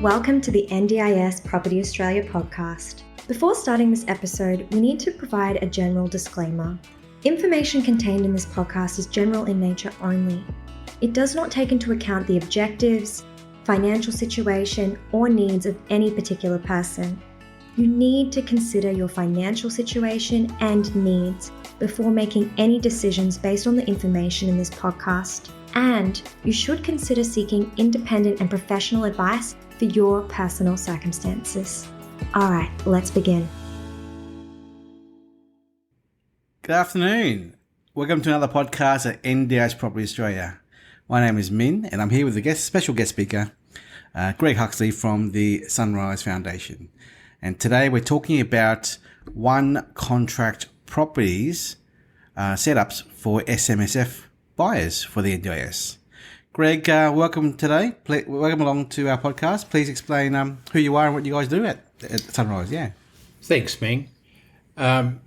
Welcome to the NDIS Property Australia podcast. Before starting this episode, we need to provide a general disclaimer. Information contained in this podcast is general in nature only. It does not take into account the objectives, financial situation, or needs of any particular person. You need to consider your financial situation and needs before making any decisions based on the information in this podcast. And you should consider seeking independent and professional advice for your personal circumstances. All right, let's begin. Good afternoon. Welcome to another podcast at NDIS Property Australia. My name is Minh, and I'm here with a special guest speaker, Greg Huxley from the Sunrise Foundation. And today we're talking about one contract properties setups for SMSF buyers for the NDIS. Greg, welcome today. Welcome along to our podcast. Please explain who you are and what you guys do at Sunrise. Yeah. Thanks, Ming. I'm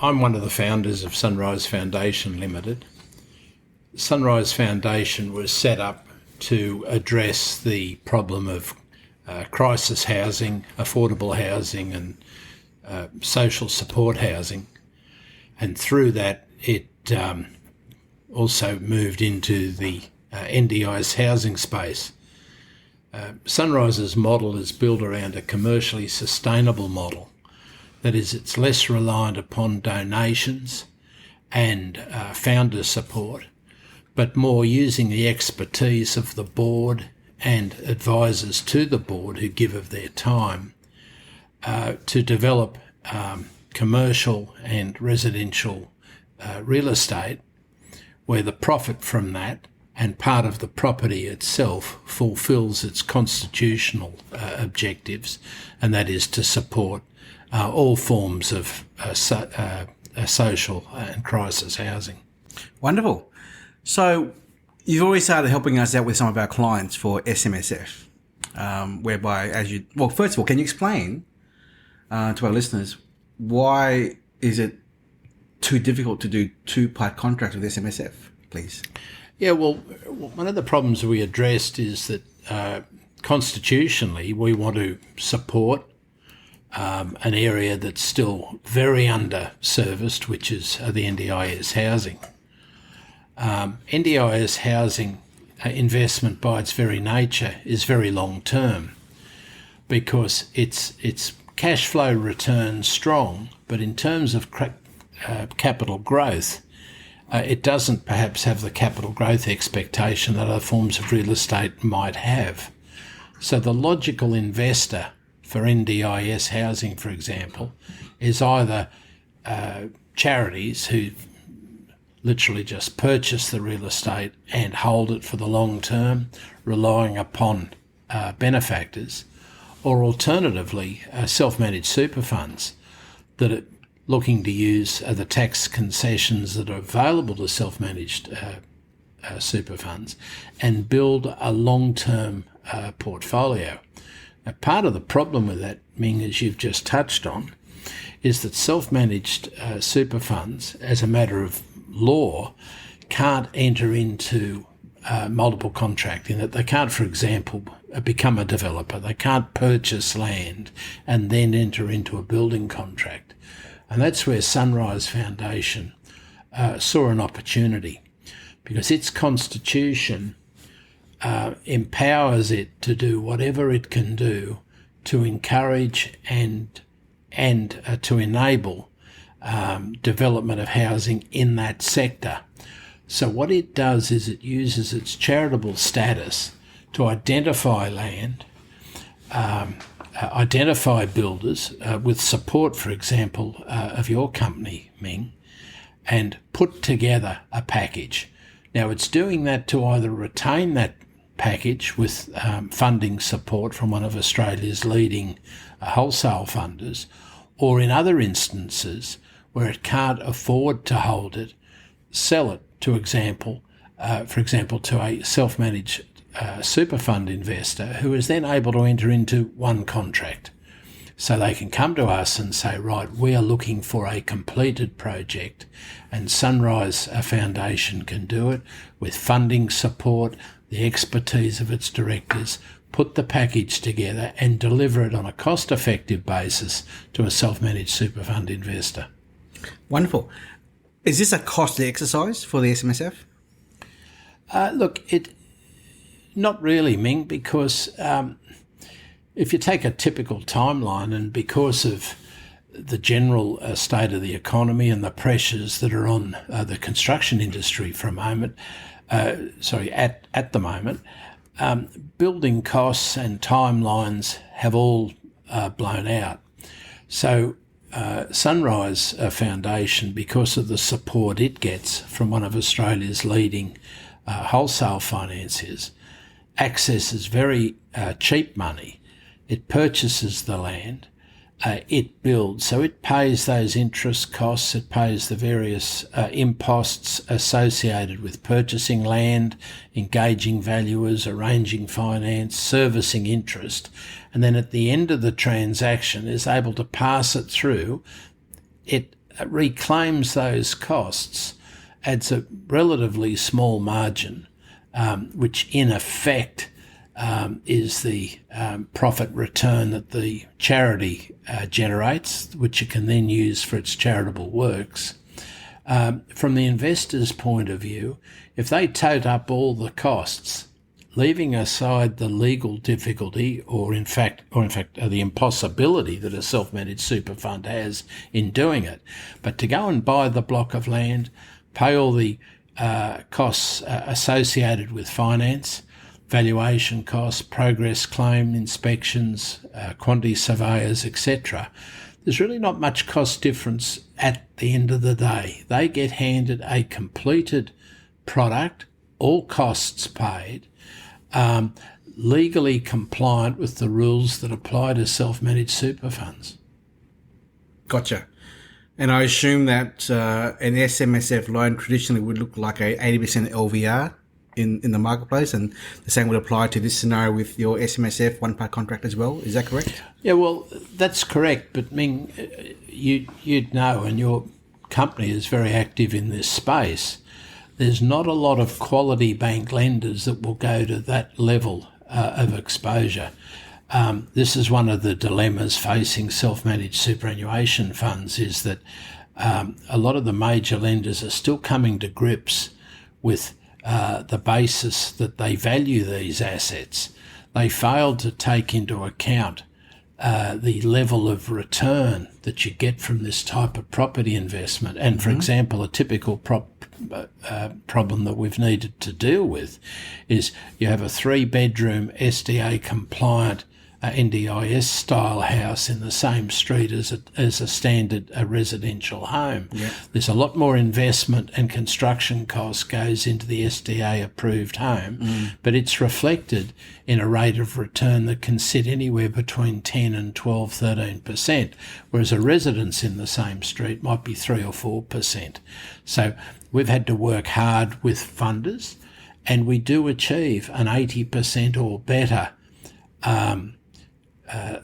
one of the founders of Sunrise Foundation Limited. Sunrise Foundation was set up to address the problem of crisis housing, affordable housing and social support housing. And through that, it also moved into the NDIS housing space. Sunrise's model is built around a commercially sustainable model. That is, it's less reliant upon donations and founder support, but more using the expertise of the board and advisors to the board who give of their time to develop commercial and residential real estate, where the profit from that and part of the property itself fulfills its constitutional objectives, and that is to support all forms of social and crisis housing. Wonderful. So you've already started helping us out with some of our clients for SMSF, whereby first of all, can you explain to our listeners why is it too difficult to do two-part contracts with SMSF, please? Yeah, well, one of the problems we addressed is that constitutionally we want to support an area that's still very underserviced, which is the NDIS housing. NDIS housing investment by its very nature is very long-term because it's cash flow returns strong, but in terms of capital growth, it doesn't perhaps have the capital growth expectation that other forms of real estate might have. So the logical investor for NDIS housing, for example, is either charities who literally just purchase the real estate and hold it for the long term, relying upon benefactors, or alternatively self-managed super funds that are looking to use the tax concessions that are available to self-managed super funds and build a long-term portfolio. Now, part of the problem with that, Ming, as you've just touched on, is that self-managed super funds, as a matter of law, can't enter into multiple contracting, that they can't, for example, become a developer. They can't purchase land and then enter into a building contract. And that's where Sunrise Foundation saw an opportunity, because its constitution empowers it to do whatever it can do to encourage and to enable development of housing in that sector. So what it does is it uses its charitable status to identify land, identify builders with support, for example, of your company, Ming, and put together a package. Now, it's doing that to either retain that package with funding support from one of Australia's leading wholesale funders, or in other instances where it can't afford to hold it, sell it, for example, to a self-managed super fund investor who is then able to enter into one contract. So they can come to us and say, right, we are looking for a completed project, and Sunrise Foundation can do it with funding support, the expertise of its directors, put the package together and deliver it on a cost-effective basis to a self-managed super fund investor. Wonderful. Is this a costly exercise for the SMSF? Not really, Ming, because if you take a typical timeline, and because of the general state of the economy and the pressures that are on the construction industry for a moment, at the moment, building costs and timelines have all blown out. So Sunrise Foundation, because of the support it gets from one of Australia's leading wholesale financiers, accesses very cheap money. It purchases the land, it builds, so it pays those interest costs, it pays the various imposts associated with purchasing land, engaging valuers, arranging finance, servicing interest, and then at the end of the transaction is able to pass it through. It reclaims those costs, adds a relatively small margin, which in effect is the profit return that the charity generates, which it can then use for its charitable works. From the investor's point of view, if they tote up all the costs, leaving aside the legal difficulty or in fact the impossibility that a self-managed super fund has in doing it, but to go and buy the block of land, pay all the costs associated with finance, valuation costs, progress claim, inspections, quantity surveyors, etc. There's really not much cost difference at the end of the day. They get handed a completed product, all costs paid, legally compliant with the rules that apply to self-managed super funds. Gotcha. And I assume that an SMSF loan traditionally would look like a 80% LVR in the marketplace, and the same would apply to this scenario with your SMSF one-part contract as well. Is that correct? Yeah, well, that's correct. But Ming, you'd know, and your company is very active in this space, there's not a lot of quality bank lenders that will go to that level of exposure. This is one of the dilemmas facing self-managed superannuation funds, is that a lot of the major lenders are still coming to grips with the basis that they value these assets. They failed to take into account the level of return that you get from this type of property investment. And for example, a typical problem that we've needed to deal with is you have a 3-bedroom SDA compliant NDIS style house in the same street as a standard residential home. Yep. There's a lot more investment and construction cost goes into the SDA approved home, but it's reflected in a rate of return that can sit anywhere between 10 and 12, 13%, whereas a residence in the same street might be 3 or 4%. So we've had to work hard with funders, and we do achieve an 80% or better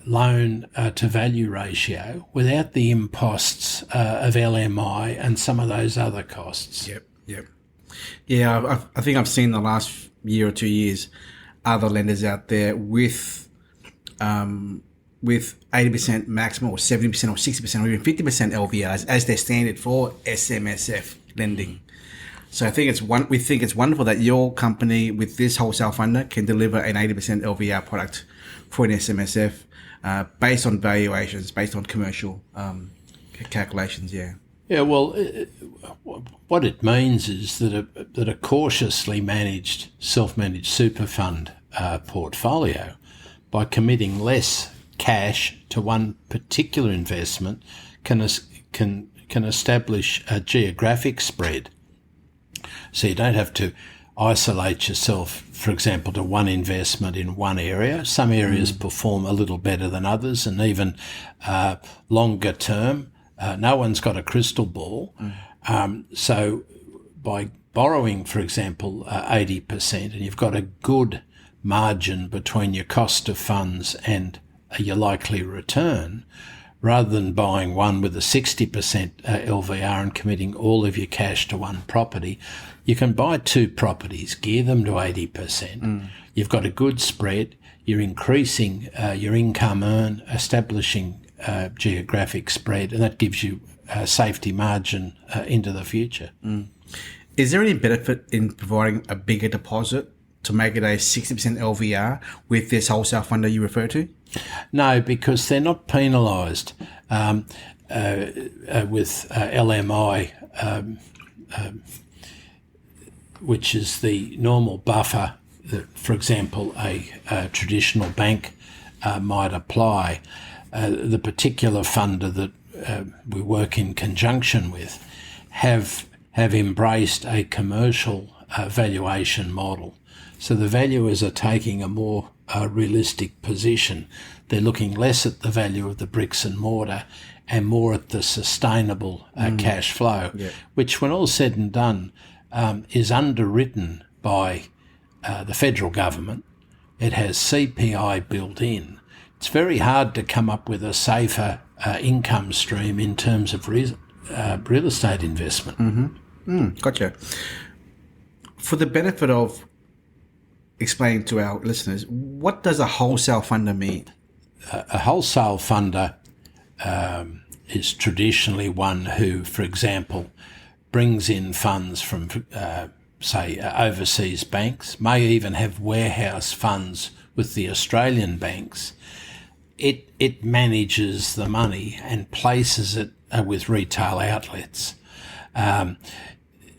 loan to value ratio without the imposts of LMI and some of those other costs. Yep. Yeah, I think I've seen the last year or 2 years other lenders out there with 80% maximum or 70% or 60% or even 50% LVRs as their standard for SMSF lending. So I think we think it's wonderful that your company with this wholesale funder can deliver an 80% LVR product for an SMSF based on valuations, based on commercial calculations. Yeah, well, what it means is that a cautiously managed, self-managed super fund portfolio, by committing less cash to one particular investment, can establish a geographic spread. So you don't have to isolate yourself, for example, to one investment in one area. Some areas perform a little better than others, and even longer term. No one's got a crystal ball. So by borrowing, for example, 80%, and you've got a good margin between your cost of funds and your likely return, rather than buying one with a 60% LVR and committing all of your cash to one property, you can buy two properties, gear them to 80%. You've got a good spread. You're increasing your income earn, establishing geographic spread, and that gives you a safety margin into the future. Is there any benefit in providing a bigger deposit to make it a 60% LVR with this wholesale funder you refer to? No, because they're not penalised with LMI, which is the normal buffer that, for example, a traditional bank might apply. The particular funder that we work in conjunction with have embraced a commercial valuation model. So the valuers are taking a more realistic position. They're looking less at the value of the bricks and mortar and more at the sustainable cash flow, which, when all said and done, is underwritten by the federal government. It has CPI built in. It's very hard to come up with a safer income stream in terms of real estate investment. Gotcha. For the benefit of explaining to our listeners, what does a wholesale funder mean? A wholesale funder is traditionally one who, for example, brings in funds from, say, overseas banks, may even have warehouse funds with the Australian banks. It manages the money and places it with retail outlets.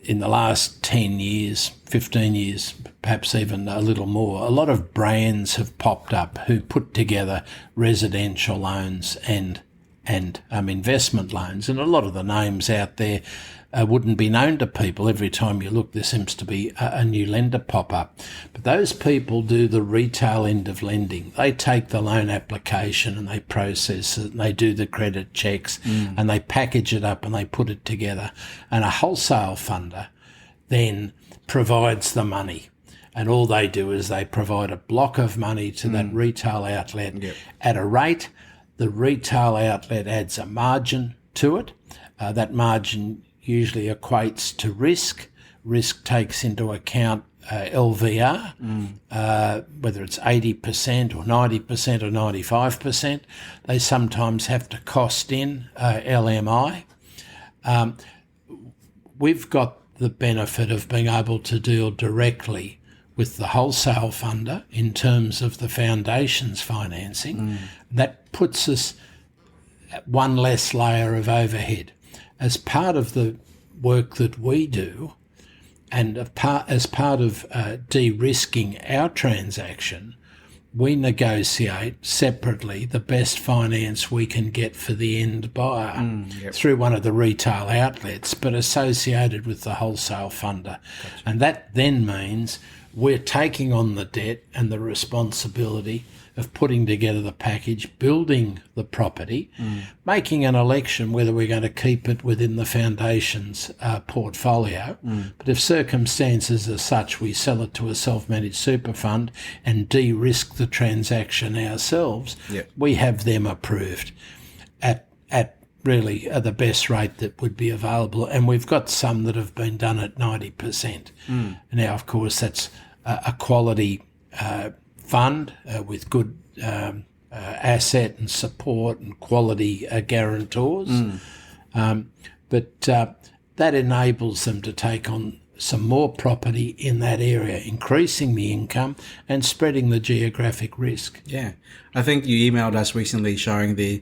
In the last 10 years, 15 years, perhaps even a little more, a lot of brands have popped up who put together residential loans and investment loans. And a lot of the names out there wouldn't be known to people. Every time you look, there seems to be a new lender pop up. But those people do the retail end of lending. They take the loan application and they process it and they do the credit checks and they package it up and they put it together. And a wholesale funder then provides the money. And all they do is they provide a block of money to that retail outlet at a rate. The retail outlet adds a margin to it. That margin usually equates to risk. Risk takes into account LVR, whether it's 80% or 90% or 95%. They sometimes have to cost in LMI. We've got the benefit of being able to deal directly with the wholesale funder in terms of the foundation's financing. That puts us at one less layer of overhead. As part of the work that we do, and as part of de-risking our transaction, we negotiate separately the best finance we can get for the end buyer through one of the retail outlets, but associated with the wholesale funder. Gotcha. And that then means we're taking on the debt and the responsibility of putting together the package, building the property, making an election whether we're going to keep it within the foundation's portfolio. But if circumstances are such, we sell it to a self-managed super fund and de-risk the transaction ourselves. We have them approved at really the best rate that would be available. And we've got some that have been done at 90%. Now, of course, that's a quality fund with good asset and support and quality guarantors. But that enables them to take on some more property in that area, increasing the income and spreading the geographic risk. Yeah. I think you emailed us recently showing the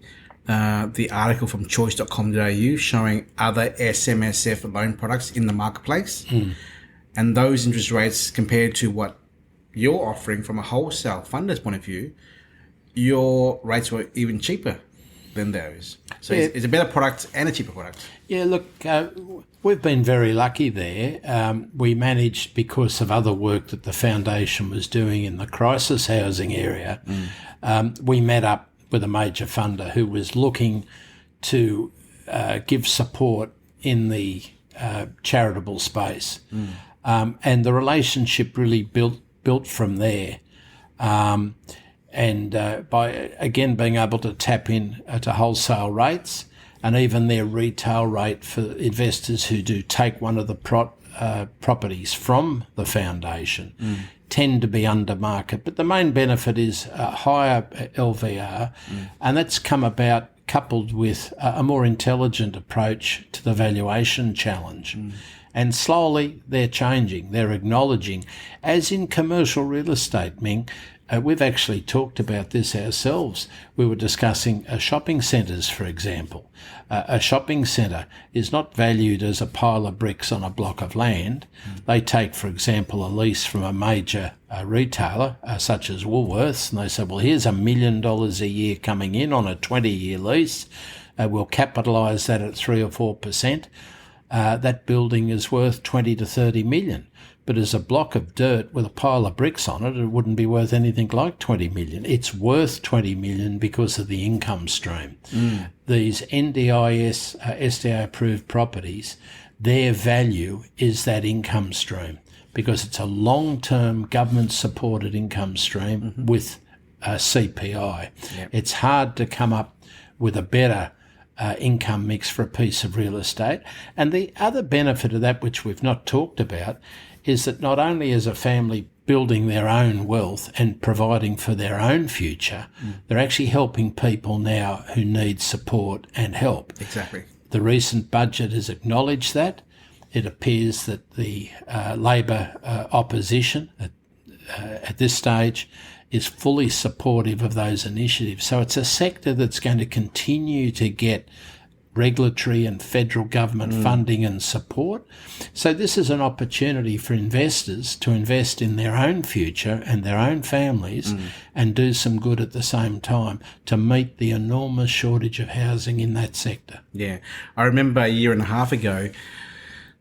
article from choice.com.au showing other SMSF loan products in the marketplace. And those interest rates compared to what you're offering from a wholesale funder's point of view, your rates were even cheaper than those. So it's a better product and a cheaper product. Yeah, look, we've been very lucky there. We managed, because of other work that the foundation was doing in the crisis housing area, we met up with a major funder who was looking to give support in the charitable space. And the relationship really built from there. And by, again, being able to tap in to wholesale rates and even their retail rate for investors who do take one of the properties from the foundation tend to be under market. But the main benefit is higher LVR, and that's come about coupled with a more intelligent approach to the valuation challenge. And slowly they're changing, they're acknowledging, as in commercial real estate, Ming, we've actually talked about this ourselves. We were discussing shopping centres, for example. A shopping centre is not valued as a pile of bricks on a block of land. They take, for example, a lease from a major retailer, such as Woolworths, and they say, well, here's $1 million a year coming in on a 20-year lease. We'll capitalise that at 3 or 4%. That building is worth 20 to 30 million. But as a block of dirt with a pile of bricks on it, it wouldn't be worth anything like 20 million. It's worth 20 million because of the income stream. These NDIS, SDA approved properties, their value is that income stream because it's a long-term government supported income stream with CPI. It's hard to come up with a better income mix for a piece of real estate. And the other benefit of that, which we've not talked about, is that not only is a family building their own wealth and providing for their own future, they're actually helping people now who need support and help. Exactly. The recent budget has acknowledged that. It appears that the Labor opposition at this stage is fully supportive of those initiatives. So it's a sector that's going to continue to get regulatory and federal government funding and support. So this is an opportunity for investors to invest in their own future and their own families and do some good at the same time to meet the enormous shortage of housing in that sector. Yeah. I remember a year and a half ago,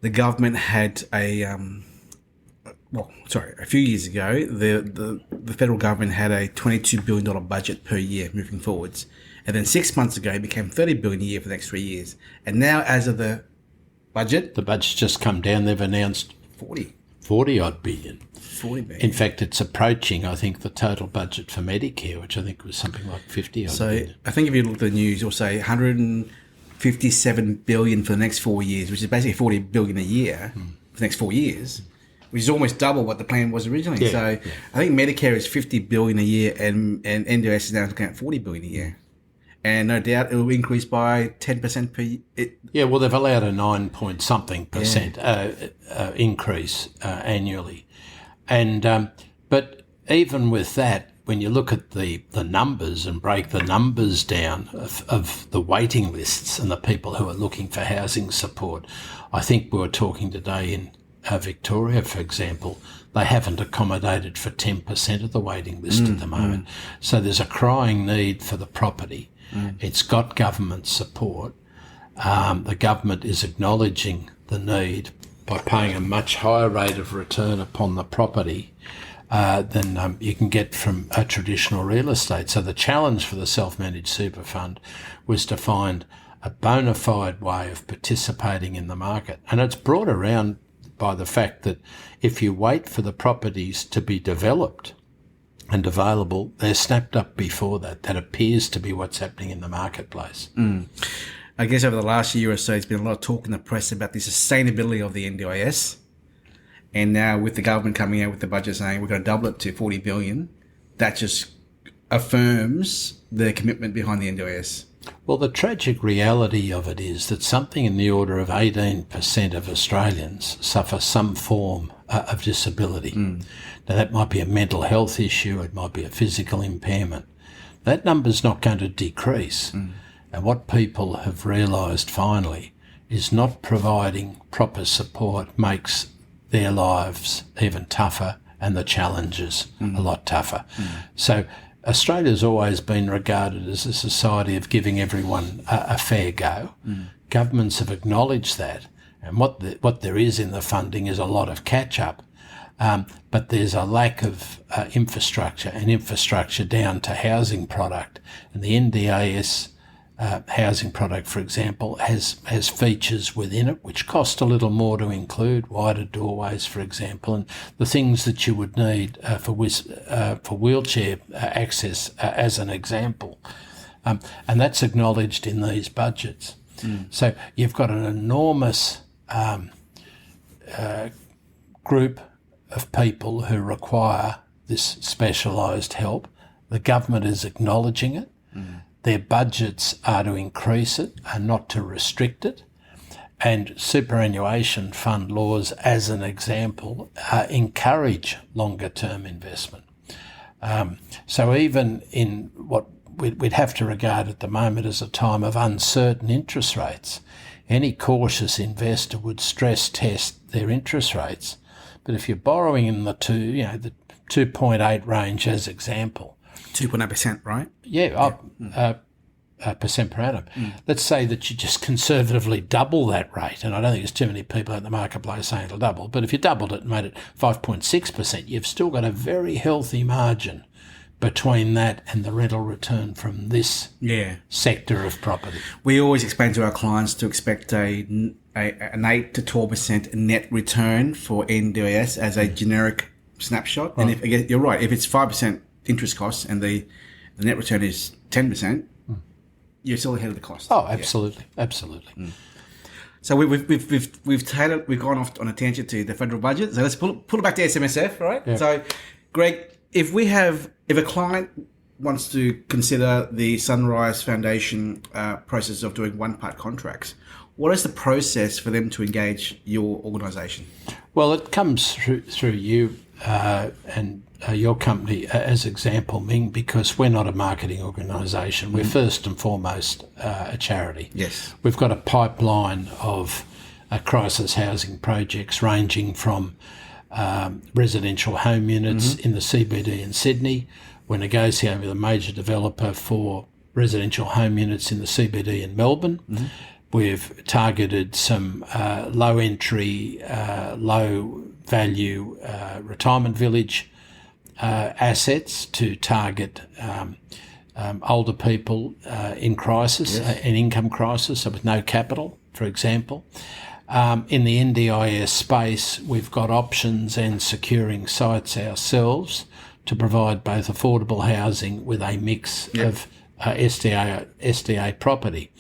the government had a few years ago, the federal government had a $22 billion budget per year moving forwards. And then 6 months ago, it became $30 billion a year for the next 3 years. And now, as of the budget, the budget's just come down. They've announced 40 odd billion. 40 billion. In fact, it's approaching, I think, the total budget for Medicare, which I think was something like 50 odd billion. I think if you look at the news, you'll say 157 billion for the next 4 years, which is basically 40 billion a year for the next 4 years, which is almost double what the plan was originally. I think Medicare is 50 billion a year, and NDIS is now looking at 40 billion a year. And no doubt it will increase by 10% per year. Yeah, well, they've allowed a 9-point-something% increase annually. And but even with that, when you look at the numbers and break the numbers down of the waiting lists and the people who are looking for housing support, I think we were talking today in Victoria, for example, they haven't accommodated for 10% of the waiting list at the moment. So there's a crying need for the property. It's got government support. The government is acknowledging the need by paying a much higher rate of return upon the property than you can get from a traditional real estate. So the challenge for the self-managed super fund was to find a bona fide way of participating in the market. And it's brought around by the fact that if you wait for the properties to be developed and available, they're snapped up before that. That appears to be what's happening in the marketplace. I guess over the last year or so, there's been a lot of talk in the press about the sustainability of the NDIS. And now with the government coming out with the budget saying we're going to double it to 40 billion, that just affirms the commitment behind the NDIS. Well, the tragic reality of it is that something in the order of 18% of Australians suffer some form of disability. Now, that might be a mental health issue, it might be a physical impairment. That number's not going to decrease. And what people have realised finally is not providing proper support makes their lives even tougher and the challenges a lot tougher. So Australia's always been regarded as a society of giving everyone a fair go. Governments have acknowledged that, and what there is in the funding is a lot of catch-up, but there's a lack of infrastructure, and infrastructure down to housing product. And the NDIS housing product, for example, has features within it which cost a little more to include, wider doorways, for example, and the things that you would need for wheelchair access, as an example. And that's acknowledged in these budgets. So you've got an enormous group of people who require this specialised help. The government is acknowledging it. Their budgets are to increase it and not to restrict it. And superannuation fund laws, as an example, encourage longer term investment. So even in what we'd have to regard at the moment as a time of uncertain interest rates, any cautious investor would stress test their interest rates. But if you're borrowing in the 2.8 range as example, 2.8%, right? Yeah, percent per annum. Let's say that you just conservatively double that rate, and I don't think there's too many people in the marketplace saying it'll double, but if you doubled it and made it 5.6%, you've still got a very healthy margin between that and the rental return from this sector of property. We always explain to our clients to expect an 8 to 12% net return for NDIS as a generic snapshot. Right. And if, again, you're right, if it's 5% interest costs and the net return is 10%, you're still ahead of the cost. Oh, absolutely, absolutely. So we've gone off on a tangent to the federal budget. So let's pull it back to SMSF, right? Yeah. So, Greg, if a client wants to consider the Sunrise Foundation process of doing one-part contracts, what is the process for them to engage your organisation? Well, it comes through you and your company as example, Minh, because we're not a marketing organisation. We're first and foremost a charity. Yes. We've got a pipeline of crisis housing projects ranging from residential home units in the CBD in Sydney. We're negotiating with a major developer for residential home units in the CBD in Melbourne. We've targeted some low-entry, low-value retirement village assets to target older people in crisis, an income crisis, so with no capital, for example. In the NDIS space, we've got options and securing sites ourselves to provide both affordable housing with a mix of SDA property.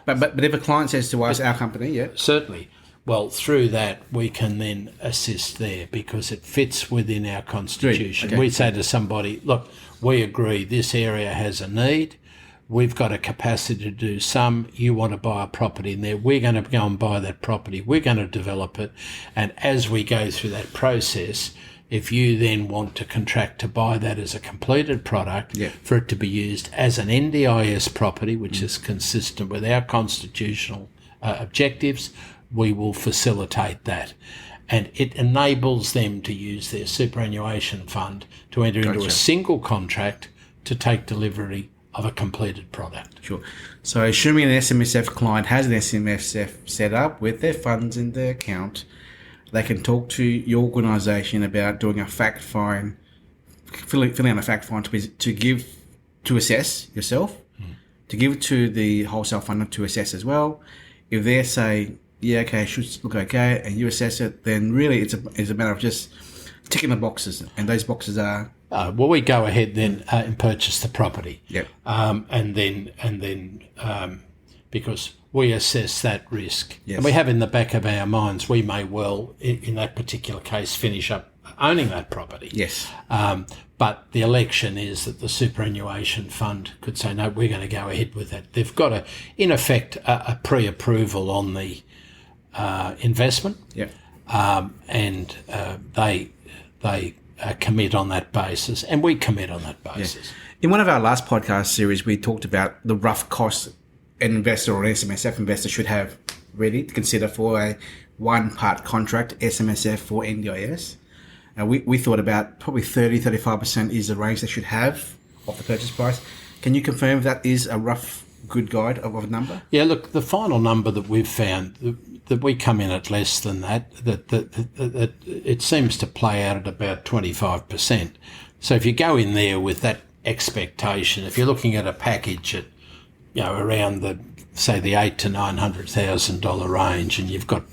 But if a client says to us, our company, certainly. Well, through that, we can then assist there because it fits within our constitution. Okay. We say to somebody, look, we agree this area has a need. We've got a capacity to do some. You want to buy a property in there. We're going to go and buy that property. We're going to develop it. And as we go through that process, if you then want to contract to buy that as a completed product for it to be used as an NDIS property, which is consistent with our constitutional objectives, we will facilitate that. And it enables them to use their superannuation fund to enter into a single contract to take delivery of a completed product. Sure. So assuming an SMSF client has an SMSF set up with their funds in their account, they can talk to your organisation about doing a fact find, filling out a fact find to assess yourself, to give to the wholesale funder to assess as well. If they say, yeah, okay, it should look okay, and you assess it, then really it's a matter of just ticking the boxes, and those boxes are. Well, we go ahead then and purchase the property. Yep. And then because we assess that risk, and we have in the back of our minds, we may well, in that particular case, finish up owning that property. Yes. But the election is that the superannuation fund could say, no, we're going to go ahead with that. They've got in effect, a pre-approval on the investment. Yep. And they commit on that basis, and we commit on that basis. Yeah. In one of our last podcast series, we talked about the rough costs an investor or an SMSF investor should have ready to consider for a one-part contract, SMSF or NDIS. And we thought about probably 30-35% is the range they should have of the purchase price. Can you confirm if that is a rough, good guide of a number? Yeah, look, the final number that we've found, that we come in at less than that it seems to play out at about 25%. So if you go in there with that expectation, if you're looking at a package at around the $800,000 to $900,000 range, and you've got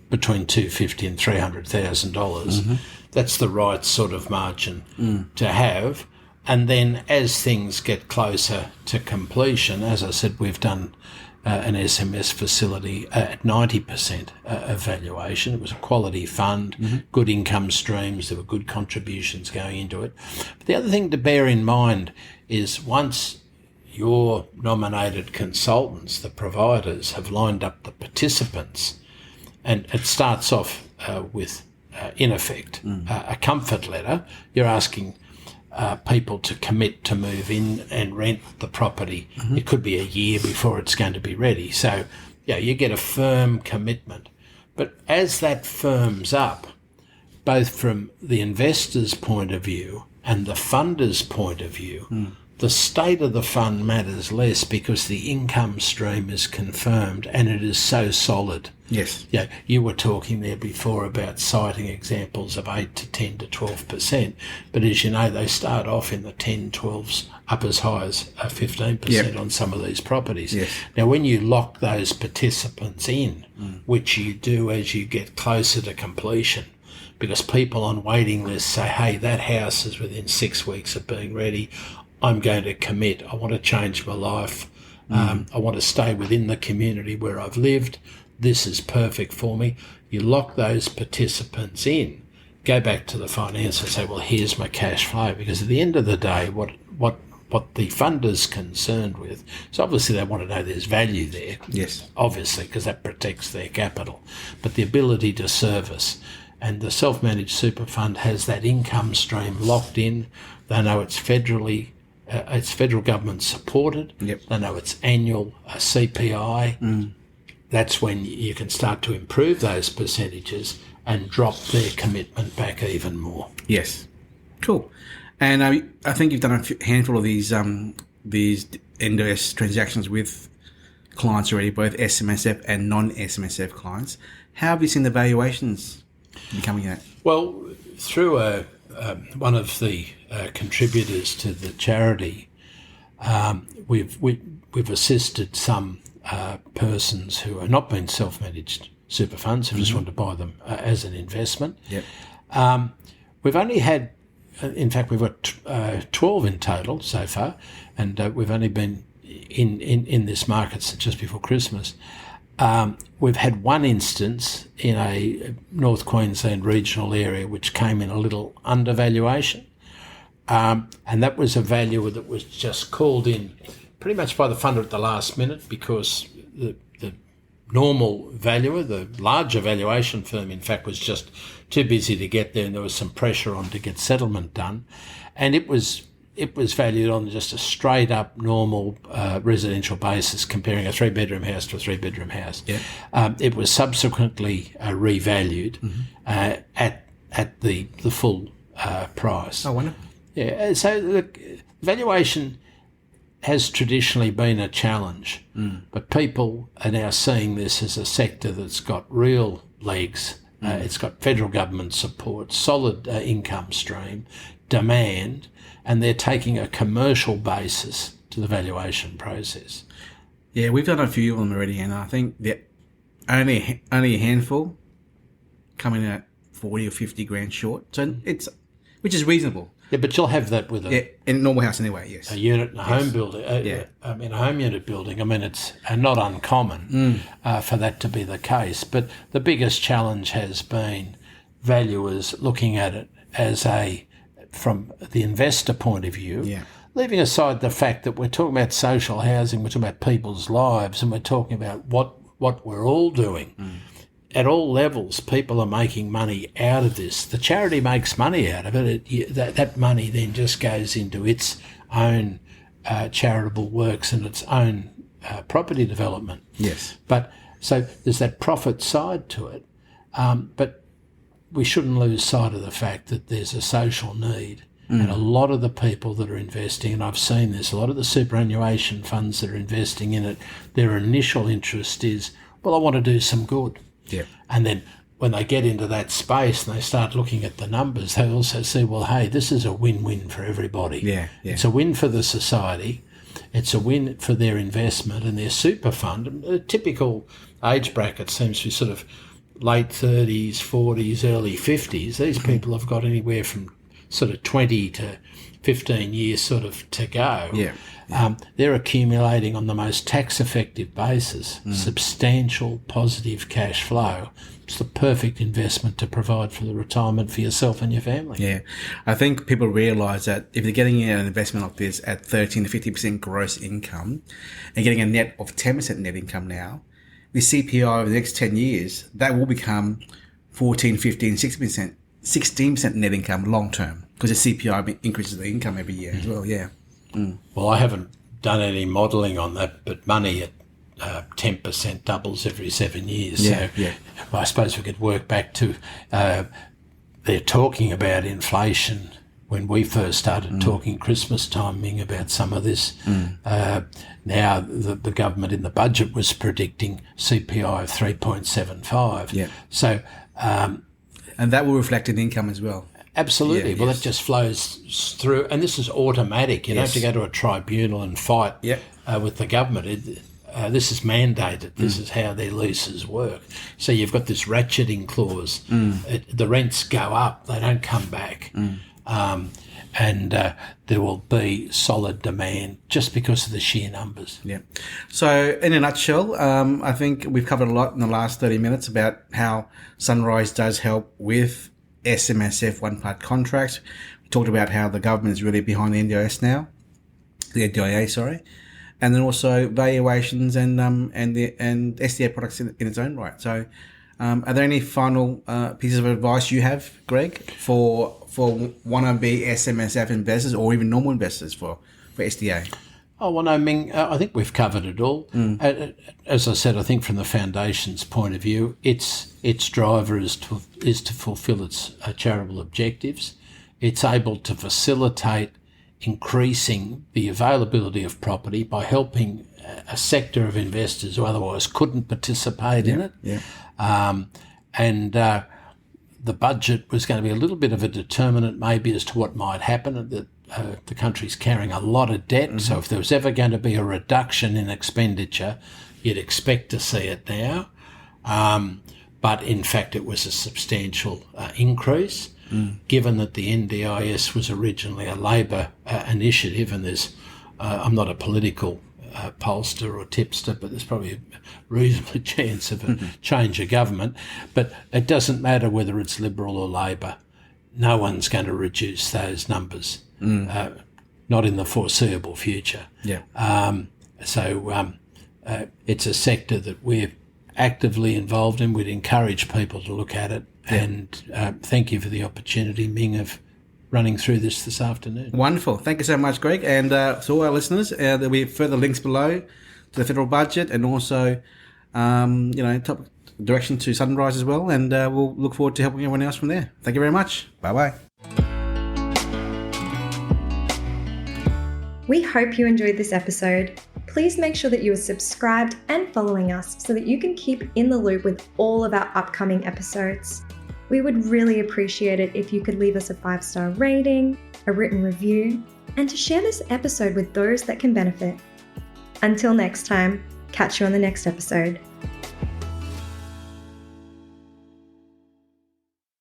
between $250,000 and $300,000, that's the right sort of margin to have. And then as things get closer to completion, as I said, we've done an SMS facility at 90% of valuation. It was a quality fund, good income streams, there were good contributions going into it. But the other thing to bear in mind is once your nominated consultants, the providers, have lined up the participants, and it starts off with, in effect, a comfort letter. You're asking people to commit to move in and rent the property. It could be a year before it's going to be ready. So, you get a firm commitment. But as that firms up, both from the investor's point of view and the funder's point of view, the state of the fund matters less because the income stream is confirmed and it is so solid. Yes. Yeah, you were talking there before about citing examples of 8 to 10 to 12%, but as you know, they start off in the 10, 12s, up as high as 15% on some of these properties. Yes. Now, when you lock those participants in, which you do as you get closer to completion, because people on waiting lists say, hey, that house is within 6 weeks of being ready, I'm going to commit. I want to change my life. I want to stay within the community where I've lived. This is perfect for me. You lock those participants in, go back to the finance and say, well, here's my cash flow. Because at the end of the day, what the funder's concerned with is obviously they want to know there's value there. Yes. Obviously, because that protects their capital. But the ability to service. And the self-managed super fund has that income stream locked in. They know it's it's federal government supported. Yep. They know it's annual CPI. That's when you can start to improve those percentages and drop their commitment back even more. Yes. Cool. And I think you've done a handful of these NDIS transactions with clients already, both SMSF and non-SMSF clients. How have you seen the valuations becoming at? Well, through one of the contributors to the charity, we've assisted some persons who have not been self-managed super funds who just want to buy them as an investment. Yep. We've only had, in fact, we've got 12 in total so far, and we've only been in this market since just before Christmas. We've had one instance in a North Queensland regional area which came in a little undervaluation, and that was a valuer that was just called in pretty much by the funder at the last minute because the normal valuer, the larger valuation firm, in fact, was just too busy to get there, and there was some pressure on to get settlement done, and it was valued on just a straight up normal residential basis, comparing a 3-bedroom house to a 3-bedroom house. Yeah. It was subsequently revalued at the full price. I wonder. Yeah. So the valuation has traditionally been a challenge, but people are now seeing this as a sector that's got real legs. It's got federal government support, solid income stream, demand, and they're taking a commercial basis to the valuation process. Yeah, we've done a few of them already, and I think that only a handful coming in at 40 or 50 grand short. So which is reasonable. Yeah, but you'll have that with in a normal house anyway. Yes, a unit in a home building. In a home unit building, I mean, it's not uncommon for that to be the case. But the biggest challenge has been valuers looking at it as from the investor point of view, leaving aside the fact that we're talking about social housing, we're talking about people's lives, and we're talking about what we're all doing. At all levels, people are making money out of this. The charity makes money out of it. That money then just goes into its own charitable works and its own property development. Yes. But so there's that profit side to it. But we shouldn't lose sight of the fact that there's a social need. And a lot of the people that are investing, and I've seen this, a lot of the superannuation funds that are investing in it, their initial interest is, well, I want to do some good. Yeah. And then when they get into that space and they start looking at the numbers, they also see, well, hey, this is a win-win for everybody. Yeah. It's a win for the society. It's a win for their investment and their super fund. A typical age bracket seems to be sort of late 30s, 40s, early 50s. These people have got anywhere from sort of 20 to 15 years sort of to go. They're accumulating on the most tax-effective basis, substantial positive cash flow. It's the perfect investment to provide for the retirement for yourself and your family. Yeah. I think people realise that if they're getting an investment like this at 13 to 50% gross income and getting a net of 10% net income now, with CPI over the next 10 years, that will become 14, 15, 16% net income long term, because the CPI increases the income every year as well. Yeah. Well, I haven't done any modelling on that, but money at 10% doubles every 7 years. I suppose we could work back to they're talking about inflation when we first started talking Christmas timing about some of this. Now the government in the budget was predicting CPI of 3.75. So, and that will reflect in income as well. Absolutely. Well, that just flows through, and this is automatic. You don't have to go to a tribunal and fight with the government. This is mandated. This is how their leases work. So you've got this ratcheting clause. The rents go up; they don't come back, and there will be solid demand just because of the sheer numbers. Yeah. So, in a nutshell, I think we've covered a lot in the last 30 minutes about how Sunrise does help with SMSF one-part contracts. We talked about how the government is really behind the NDIS now, the NDIA, sorry, and then also valuations and SDA products in its own right. So, are there any final pieces of advice you have, Greg, for wannabe SMSF investors or even normal investors for SDA? Oh, well, no, Ming, I think we've covered it all. As I said, I think from the Foundation's point of view, its driver is to fulfil its charitable objectives. It's able to facilitate increasing the availability of property by helping a sector of investors who otherwise couldn't participate in it. And the budget was going to be a little bit of a determinant maybe as to what might happen. The country's carrying a lot of debt, so if there was ever going to be a reduction in expenditure, you'd expect to see it now. But in fact, it was a substantial increase, given that the NDIS was originally a Labor initiative, and I'm not a political pollster or tipster, but there's probably a reasonable chance of a change of government. But it doesn't matter whether it's Liberal or Labor. No one's going to reduce those numbers, not in the foreseeable future. So it's a sector that we're actively involved in. We'd encourage people to look at it. And thank you for the opportunity, Ming, of running through this afternoon. Wonderful. Thank you so much, Greg. And to all our listeners, there'll be further links below to the federal budget and also, top direction to Sunrise as well. And we'll look forward to helping everyone else from there. Thank you very much. Bye-bye. We hope you enjoyed this episode. Please make sure that you are subscribed and following us so that you can keep in the loop with all of our upcoming episodes. We would really appreciate it if you could leave us a 5-star rating, a written review, and to share this episode with those that can benefit. Until next time, catch you on the next episode.